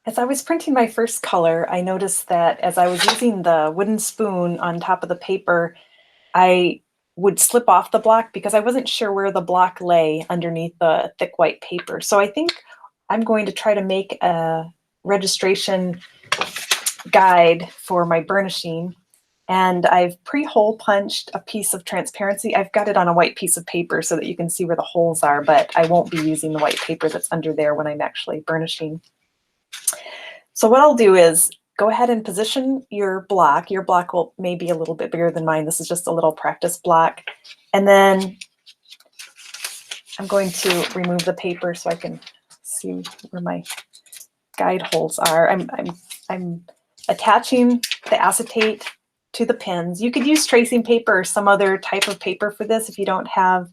As I was printing my first color, I noticed that as I was using the wooden spoon on top of the paper, I would slip off the block because I wasn't sure where the block lay underneath the thick white paper. So I think I'm going to try to make a registration guide for my burnishing. And I've pre-hole punched a piece of transparency. I've got it on a white piece of paper so that you can see where the holes are, but I won't be using the white paper that's under there when I'm actually burnishing. So what I'll do is go ahead and position your block. Your block will may be a little bit bigger than mine. This is just a little practice block. And then I'm going to remove the paper so I can see where my guide holes are. I'm attaching the acetate to the pins. You could use tracing paper or some other type of paper for this if you don't have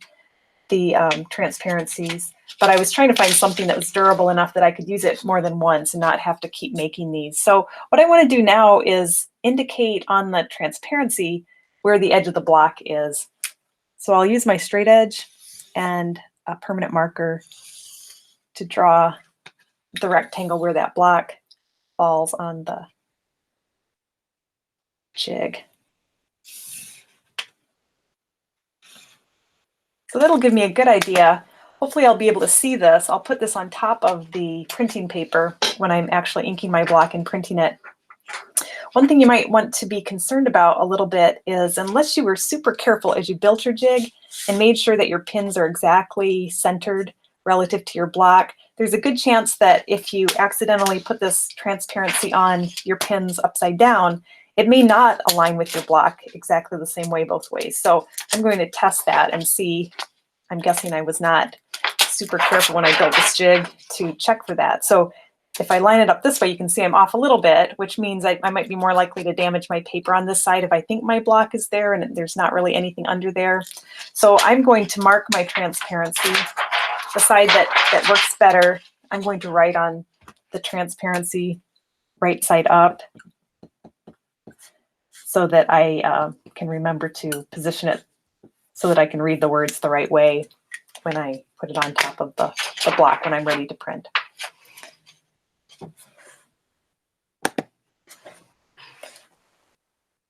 the transparencies, but I was trying to find something that was durable enough that I could use it more than once and not have to keep making these. So what I want to do now is indicate on the transparency where the edge of the block is. So I'll use my straight edge and a permanent marker to draw the rectangle where that block falls on the jig. So that'll give me a good idea. Hopefully I'll be able to see this. I'll put this on top of the printing paper when I'm actually inking my block and printing it. One thing you might want to be concerned about a little bit is, unless you were super careful as you built your jig and made sure that your pins are exactly centered relative to your block, there's a good chance that if you accidentally put this transparency on your pins upside down, it may not align with your block exactly the same way both ways. So I'm going to test that and see. I'm guessing I was not super careful when I built this jig to check for that. So if I line it up this way, you can see I'm off a little bit, which means I might be more likely to damage my paper on this side if I think my block is there and there's not really anything under there. So I'm going to mark my transparency. The side that works better, I'm going to write on the transparency right side up so that I can remember to position it so that I can read the words the right way when I put it on top of the block when I'm ready to print.